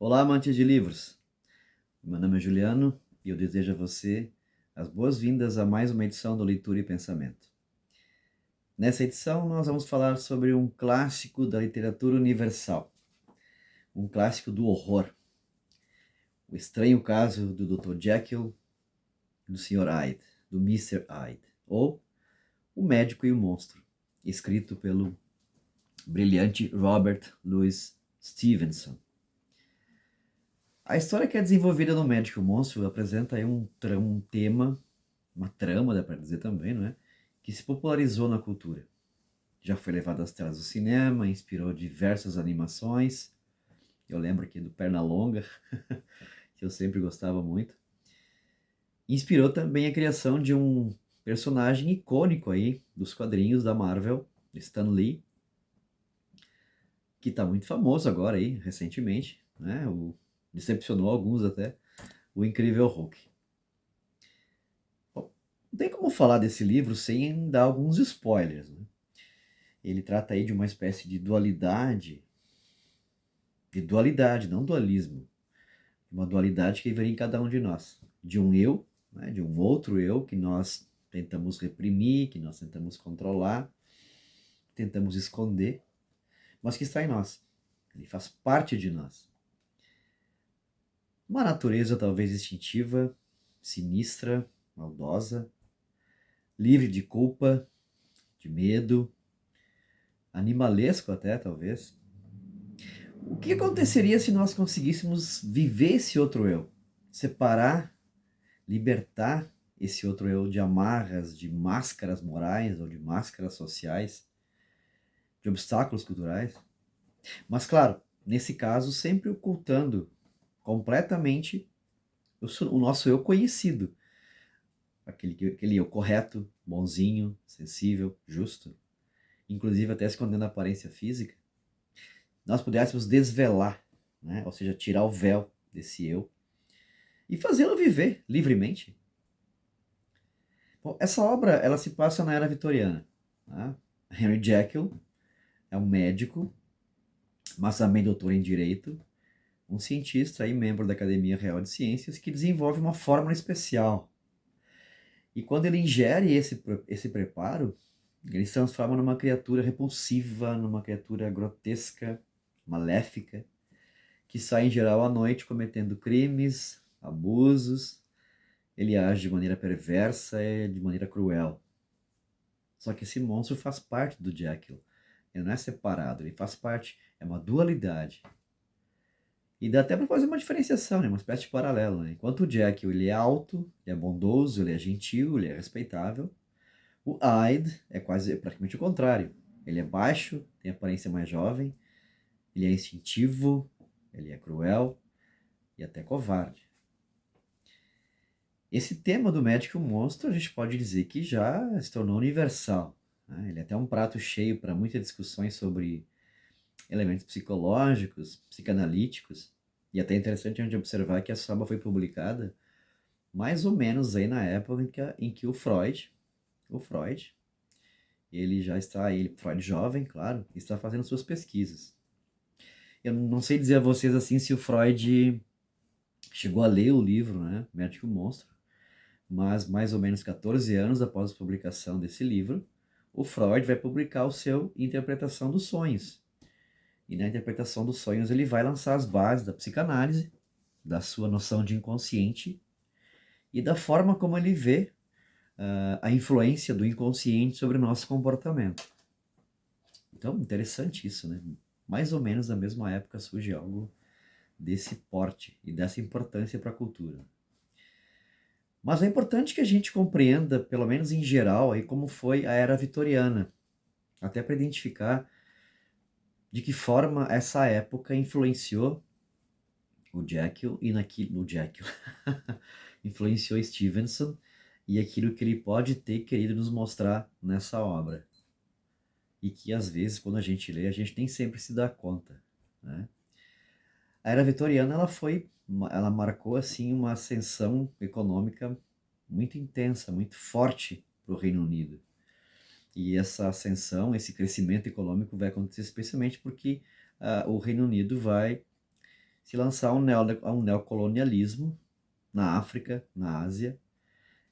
Olá, amantes de livros. Meu nome é Juliano e eu desejo a você as boas-vindas a mais uma edição do Leitura e Pensamento. Nessa edição, nós vamos falar sobre um clássico da literatura universal, um clássico do horror, o estranho caso do Dr. Jekyll e do Sr. Hyde, do Mr. Hyde, ou O Médico e o Monstro, escrito pelo brilhante Robert Louis Stevenson. A história que é desenvolvida no Médico e o Monstro apresenta aí um tema, uma trama, dá para dizer também, não é? Que se popularizou na cultura. Já foi levado às telas do cinema, inspirou diversas animações. Eu lembro aqui do Pernalonga, que eu sempre gostava muito. Inspirou também a criação de um personagem icônico aí dos quadrinhos da Marvel, Stan Lee, que está muito famoso agora aí, recentemente, né? Decepcionou alguns até, o Incrível Hulk. Bom, não tem como falar desse livro sem dar alguns spoilers, né? Ele trata aí de uma espécie de dualidade, não dualismo, uma dualidade que viveria em cada um de nós, de um eu, né, de um outro eu que nós tentamos reprimir, que nós tentamos controlar, tentamos esconder, mas que está em nós, ele faz parte de nós. Uma natureza talvez instintiva, sinistra, maldosa, livre de culpa, de medo, animalesco até talvez. O que aconteceria se nós conseguíssemos viver esse outro eu? Separar, libertar esse outro eu de amarras, de máscaras morais ou de máscaras sociais, de obstáculos culturais? Mas, claro, nesse caso, sempre ocultando completamente o nosso eu conhecido. Aquele eu correto, bonzinho, sensível, justo, inclusive até escondendo a aparência física. Nós pudéssemos desvelar, né? Ou seja, tirar o véu desse eu e fazê-lo viver livremente. Bom, essa obra ela se passa na era vitoriana. Tá? Henry Jekyll é um médico, mas também doutor em direito, um cientista e membro da Academia Real de Ciências que desenvolve uma fórmula especial. E quando ele ingere esse preparo, ele se transforma numa criatura repulsiva, numa criatura grotesca, maléfica, que sai em geral à noite cometendo crimes, abusos. Ele age de maneira perversa e de maneira cruel. Só que esse monstro faz parte do Jekyll. Ele não é separado, ele faz parte, é uma dualidade. E dá até para fazer uma diferenciação, né? Uma espécie de paralelo. Né? Enquanto o Jekyll ele é alto, ele é bondoso, ele é gentil, ele é respeitável, o Hyde é praticamente o contrário. Ele é baixo, tem aparência mais jovem, ele é instintivo, ele é cruel e até covarde. Esse tema do médico monstro a gente pode dizer que já se tornou universal. Né? Ele é até um prato cheio para muitas discussões sobre elementos psicológicos, psicanalíticos. E até interessante a gente observar que essa obra foi publicada mais ou menos aí na época em que o Freud, ele já está, Freud jovem, claro, está fazendo suas pesquisas. Eu não sei dizer a vocês assim se o Freud chegou a ler o livro, né, Médico Monstro, mas mais ou menos 14 anos após a publicação desse livro, o Freud vai publicar o seu Interpretação dos Sonhos. E na interpretação dos sonhos ele vai lançar as bases da psicanálise, da sua noção de inconsciente e da forma como ele vê a influência do inconsciente sobre o nosso comportamento. Então, interessante isso, né? Mais ou menos na mesma época surge algo desse porte e dessa importância para a cultura. Mas é importante que a gente compreenda, pelo menos em geral, aí, como foi a era vitoriana, até para identificar de que forma essa época influenciou o Jekyll e naquilo, o Jekyll influenciou Stevenson e aquilo que ele pode ter querido nos mostrar nessa obra. E que às vezes, quando a gente lê, a gente nem sempre se dá conta, né? A era vitoriana ela marcou assim uma ascensão econômica muito intensa, muito forte para o Reino Unido. E essa ascensão, esse crescimento econômico vai acontecer especialmente porque o Reino Unido vai se lançar a um neocolonialismo na África, na Ásia,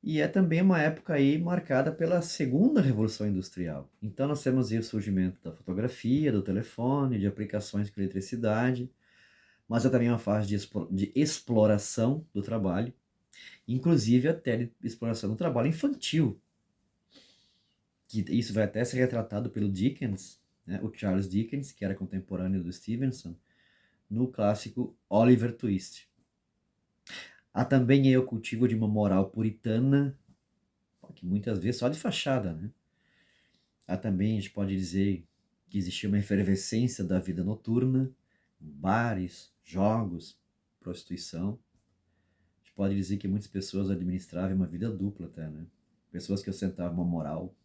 e é também uma época aí marcada pela segunda revolução industrial. Então nós temos aí o surgimento da fotografia, do telefone, de aplicações com eletricidade, mas é também uma fase de exploração do trabalho, inclusive até de exploração do trabalho infantil, que isso vai até ser retratado pelo Dickens, né, o Charles Dickens, que era contemporâneo do Stevenson, no clássico Oliver Twist. Há também aí o cultivo de uma moral puritana, que muitas vezes só de fachada, né? Há também, a gente pode dizer, que existia uma efervescência da vida noturna, bares, jogos, prostituição. A gente pode dizer que muitas pessoas administravam uma vida dupla até, né? Pessoas que ostentavam uma moral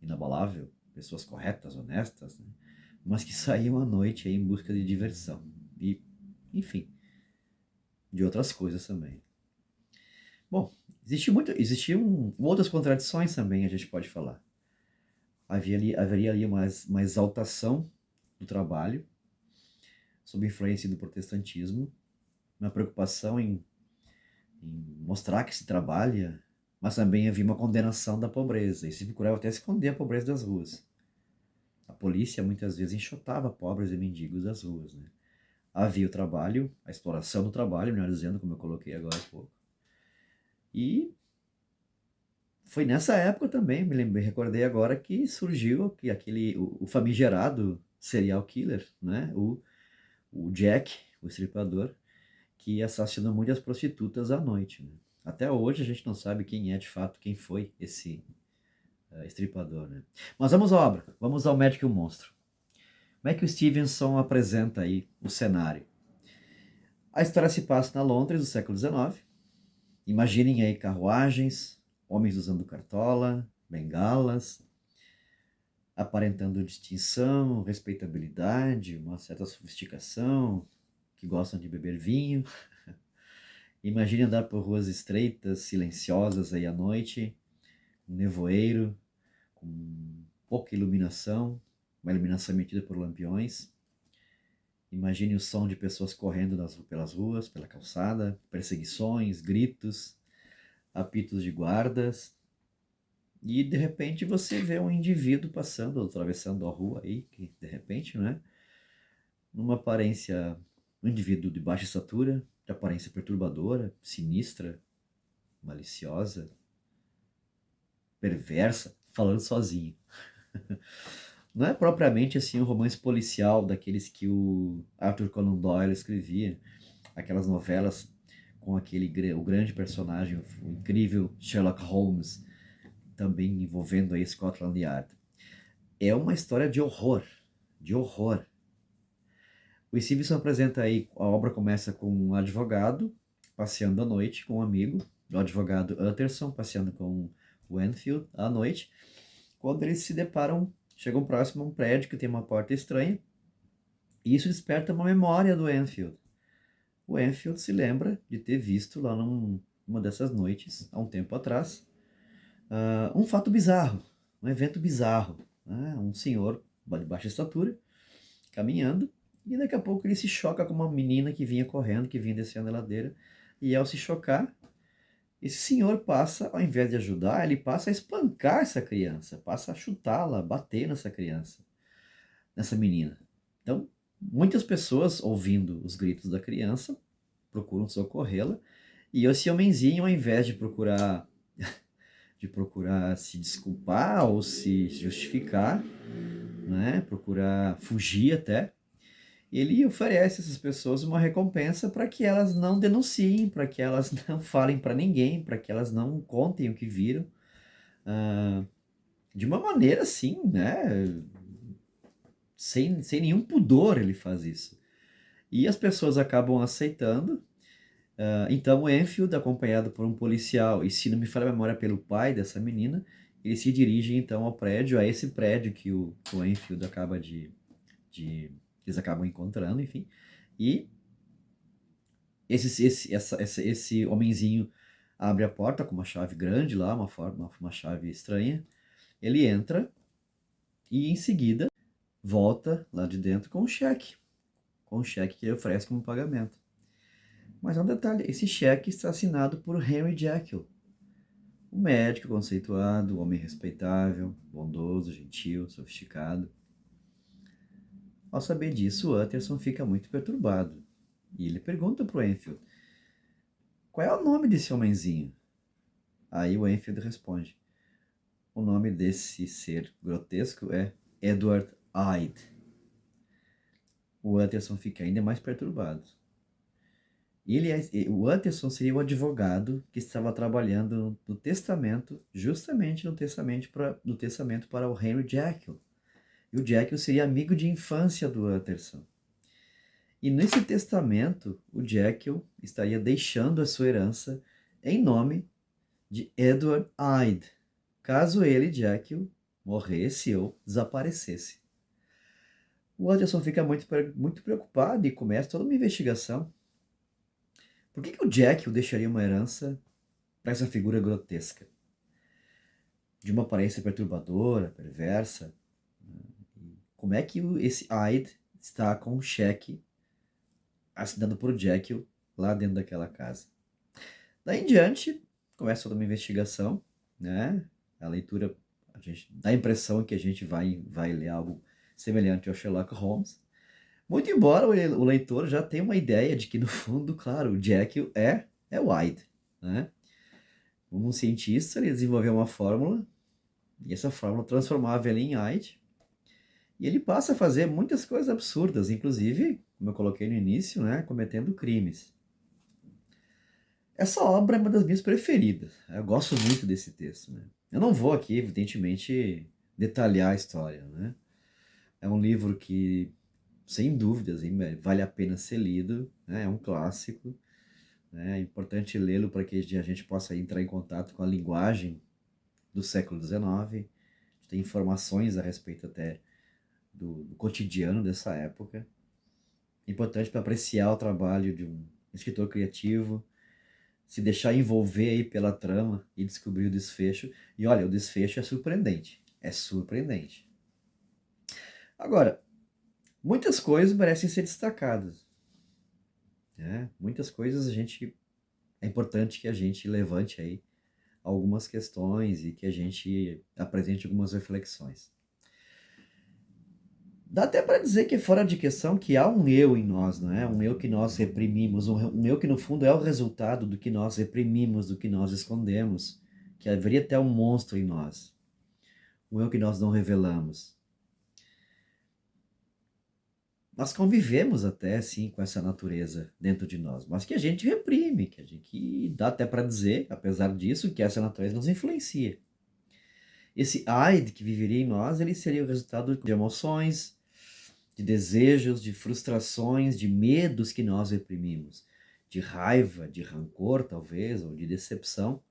inabalável, pessoas corretas, honestas, né? Mas que saíam à noite aí em busca de diversão. E, enfim, de outras coisas também. Bom, existiam outras contradições também, a gente pode falar. Haveria ali uma exaltação do trabalho, sob influência do protestantismo, uma preocupação em mostrar que se trabalha, mas também havia uma condenação da pobreza, e se procurava até esconder a pobreza das ruas. A polícia muitas vezes enxotava pobres e mendigos das ruas, né? Havia o trabalho, a exploração do trabalho, melhor dizendo, como eu coloquei agora há pouco. E foi nessa época também, recordei agora que surgiu o famigerado serial killer, né? O Jack, o estripador, que assassinou muitas prostitutas à noite, né? Até hoje a gente não sabe quem é de fato, quem foi esse estripador, né? Mas vamos à obra, vamos ao Médico e o Monstro. Como é que o Stevenson apresenta aí o cenário? A história se passa na Londres do século XIX. Imaginem aí carruagens, homens usando cartola, bengalas, aparentando distinção, respeitabilidade, uma certa sofisticação, que gostam de beber vinho. Imagine andar por ruas estreitas, silenciosas aí à noite, um nevoeiro, com pouca iluminação, uma iluminação emitida por lampiões. Imagine o som de pessoas correndo pelas ruas, pela calçada, perseguições, gritos, apitos de guardas. E de repente você vê um indivíduo passando, atravessando a rua aí, que de repente, né? Numa aparência, um indivíduo de baixa estatura, de aparência perturbadora, sinistra, maliciosa, perversa, falando sozinho. Não é propriamente assim um romance policial daqueles que o Arthur Conan Doyle escrevia, aquelas novelas com o grande personagem, o incrível Sherlock Holmes, também envolvendo aí Scotland Yard. É uma história de horror, de horror. O Stevenson apresenta aí, a obra começa com um advogado passeando à noite com um amigo, o advogado Utterson passeando com o Enfield à noite, quando eles se deparam, chegam próximo a um prédio que tem uma porta estranha, e isso desperta uma memória do Enfield. O Enfield se lembra de ter visto lá numa dessas noites, há um tempo atrás, um fato bizarro, um evento bizarro, né? Um senhor de baixa estatura, caminhando, e daqui a pouco ele se choca com uma menina que vinha correndo, que vinha descendo a ladeira, e ao se chocar, esse senhor passa, ao invés de ajudar, ele passa a espancar essa criança, passa a chutá-la, bater nessa criança, nessa menina. Então, muitas pessoas, ouvindo os gritos da criança, procuram socorrê-la, e esse homenzinho, ao invés de procurar se desculpar ou se justificar, né, procurar fugir até, ele oferece a essas pessoas uma recompensa para que elas não denunciem, para que elas não falem para ninguém, para que elas não contem o que viram, de uma maneira assim, né, sem nenhum pudor ele faz isso. E as pessoas acabam aceitando. Então o Enfield, acompanhado por um policial, e se não me falha a memória, pelo pai dessa menina, ele se dirige então ao prédio, a esse prédio que o Enfield acaba eles acabam encontrando, enfim. E esse homenzinho abre a porta com uma chave grande lá, uma chave estranha. Ele entra e em seguida volta lá de dentro com um cheque. com o cheque que ele oferece como pagamento. Mas há um detalhe, esse cheque está assinado por Henry Jekyll, um médico conceituado, um homem respeitável, bondoso, gentil, sofisticado. Ao saber disso, Utterson fica muito perturbado e ele pergunta para o Enfield: qual é o nome desse homenzinho? Aí o Enfield responde: o nome desse ser grotesco é Edward Hyde. O Utterson fica ainda mais perturbado. O Utterson seria o advogado que estava trabalhando no testamento, justamente no testamento para o Henry Jekyll. E o Jekyll seria amigo de infância do Utterson. E nesse testamento, o Jekyll estaria deixando a sua herança em nome de Edward Hyde, caso ele, Jekyll, morresse ou desaparecesse. O Utterson fica muito preocupado e começa toda uma investigação. Por que o Jekyll deixaria uma herança para essa figura grotesca? De uma aparência perturbadora, perversa. Como é que esse Hyde está com um cheque assinado por Jekyll lá dentro daquela casa? Daí em diante, começa toda uma investigação, né? A leitura, a gente dá a impressão que a gente vai ler algo semelhante ao Sherlock Holmes. Muito embora o leitor já tenha uma ideia de que, no fundo, claro, o Jekyll é o Hyde, né? Como um cientista, ele desenvolveu uma fórmula, e essa fórmula transformava ele em Hyde, e ele passa a fazer muitas coisas absurdas, inclusive, como eu coloquei no início, né, cometendo crimes. Essa obra é uma das minhas preferidas. Eu gosto muito desse texto, né? Eu não vou aqui, evidentemente, detalhar a história, né? É um livro que, sem dúvidas, vale a pena ser lido, né? É um clássico, né? É importante lê-lo para que a gente possa entrar em contato com a linguagem do século XIX, tem informações a respeito até do cotidiano dessa época. É importante para apreciar o trabalho de um escritor criativo, se deixar envolver aí pela trama e descobrir o desfecho. E olha, o desfecho é surpreendente. É surpreendente. Agora, muitas coisas merecem ser destacadas, né? Muitas coisas é importante que a gente levante aí algumas questões e que a gente apresente algumas reflexões. Dá até para dizer que é fora de questão que há um eu em nós, não é? Um eu que nós reprimimos, um eu que no fundo é o resultado do que nós reprimimos, do que nós escondemos, que haveria até um monstro em nós, um eu que nós não revelamos. Nós convivemos até, sim, com essa natureza dentro de nós, mas que a gente reprime, que dá até para dizer, apesar disso, que essa natureza nos influencia. Esse Aid que viveria em nós, ele seria o resultado de emoções, de desejos, de frustrações, de medos que nós reprimimos, de raiva, de rancor, talvez, ou de decepção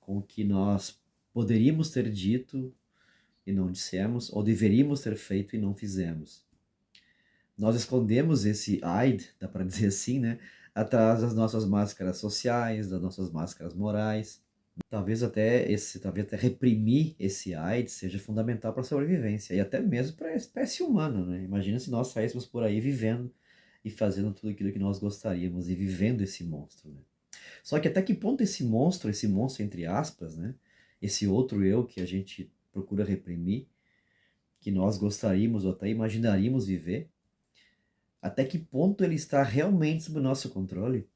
com o que nós poderíamos ter dito e não dissemos, ou deveríamos ter feito e não fizemos. Nós escondemos esse Aid, dá para dizer assim, né, atrás das nossas máscaras sociais, das nossas máscaras morais. Talvez até reprimir esse AIDS seja fundamental para a sobrevivência e até mesmo para a espécie humana, né? Imagina se nós saíssemos por aí vivendo e fazendo tudo aquilo que nós gostaríamos e vivendo esse monstro, né? Só que até que ponto esse monstro entre aspas, né? Esse outro eu que a gente procura reprimir, que nós gostaríamos ou até imaginaríamos viver, até que ponto ele está realmente sob o nosso controle?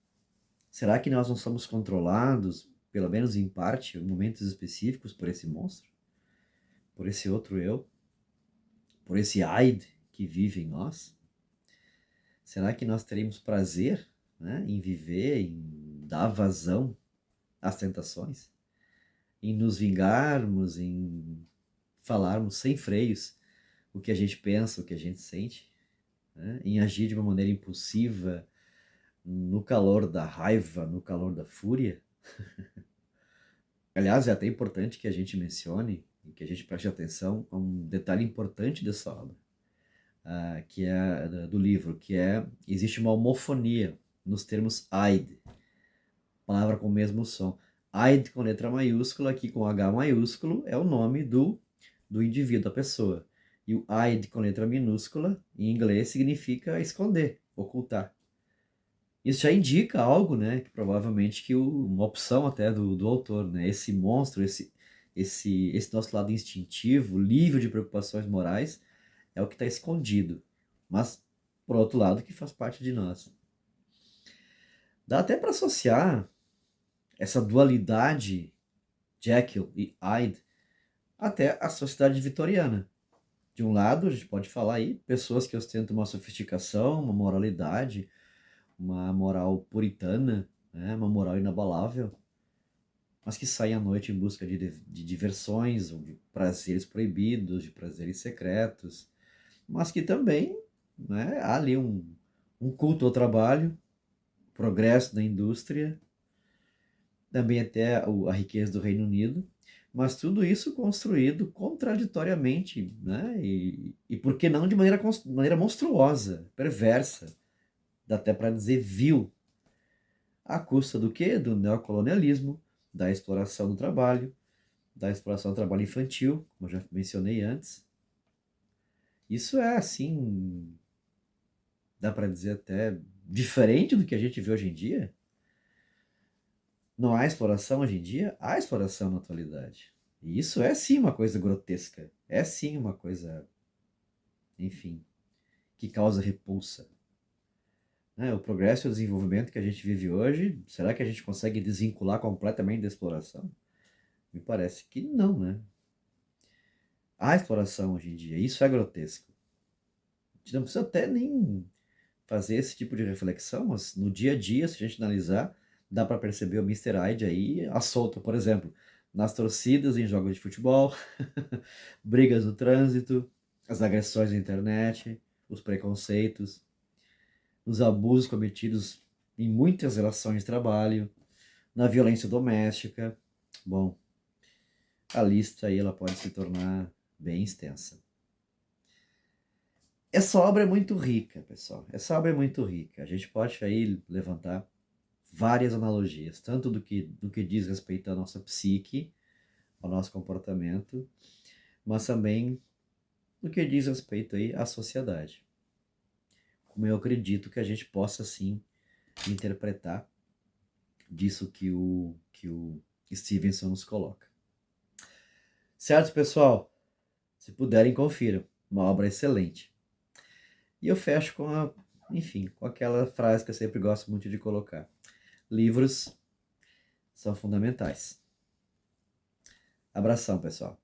Será que nós não somos controlados, pelo menos em parte, em momentos específicos, por esse monstro? Por esse outro eu? Por esse Aid que vive em nós? Será que nós teremos prazer, né, em viver, em dar vazão às tentações? Em nos vingarmos, em falarmos sem freios o que a gente pensa, o que a gente sente? Né? Em agir de uma maneira impulsiva, no calor da raiva, no calor da fúria? Aliás, é até importante que a gente mencione e que a gente preste atenção a um detalhe importante dessa obra, que é do livro, existe uma homofonia nos termos Eid, palavra com o mesmo som. Eid com letra maiúscula, aqui com H maiúsculo, é o nome do indivíduo, da pessoa. E o Eid com letra minúscula, em inglês, significa esconder ocultar. Isso já indica algo, né? Que provavelmente uma opção até do autor, né? Esse monstro, esse nosso lado instintivo, livre de preocupações morais, é o que está escondido. Mas, por outro lado, que faz parte de nós. Dá até para associar essa dualidade Jekyll e Hyde até a sociedade vitoriana. De um lado, a gente pode falar aí, pessoas que ostentam uma sofisticação, uma moralidade, uma moral puritana, né, uma moral inabalável, mas que saem à noite em busca de diversões, ou de prazeres proibidos, de prazeres secretos, mas que também, né, há ali um culto ao trabalho, progresso da indústria, também até a riqueza do Reino Unido, mas tudo isso construído contraditoriamente, né? E por que não de maneira monstruosa, perversa, dá até para dizer vil, à custa do quê? Do neocolonialismo, da exploração do trabalho, da exploração do trabalho infantil, como eu já mencionei antes. Isso é, assim, dá para dizer até diferente do que a gente vê hoje em dia. Não há exploração hoje em dia? Há exploração na atualidade. E isso é sim uma coisa grotesca. É sim uma coisa, enfim, que causa repulsa. Né? O progresso e o desenvolvimento que a gente vive hoje, será que a gente consegue desvincular completamente da exploração? Me parece que não, né? Há exploração hoje em dia, isso é grotesco. A gente não precisa até nem fazer esse tipo de reflexão, mas no dia a dia, se a gente analisar, dá para perceber o Mister Hyde aí à solta, por exemplo, nas torcidas, em jogos de futebol, brigas no trânsito, as agressões na internet, os preconceitos, os abusos cometidos em muitas relações de trabalho, na violência doméstica. Bom, a lista aí ela pode se tornar bem extensa. Essa obra é muito rica, pessoal. Essa obra é muito rica. A gente pode aí levantar várias analogias, tanto do que diz respeito à nossa psique, ao nosso comportamento, mas também do que diz respeito aí à sociedade. Como eu acredito que a gente possa, sim, interpretar disso que o Stevenson nos coloca. Certo, pessoal? Se puderem, confiram. Uma obra excelente. E eu fecho enfim, com aquela frase que eu sempre gosto muito de colocar. Livros são fundamentais. Abração, pessoal.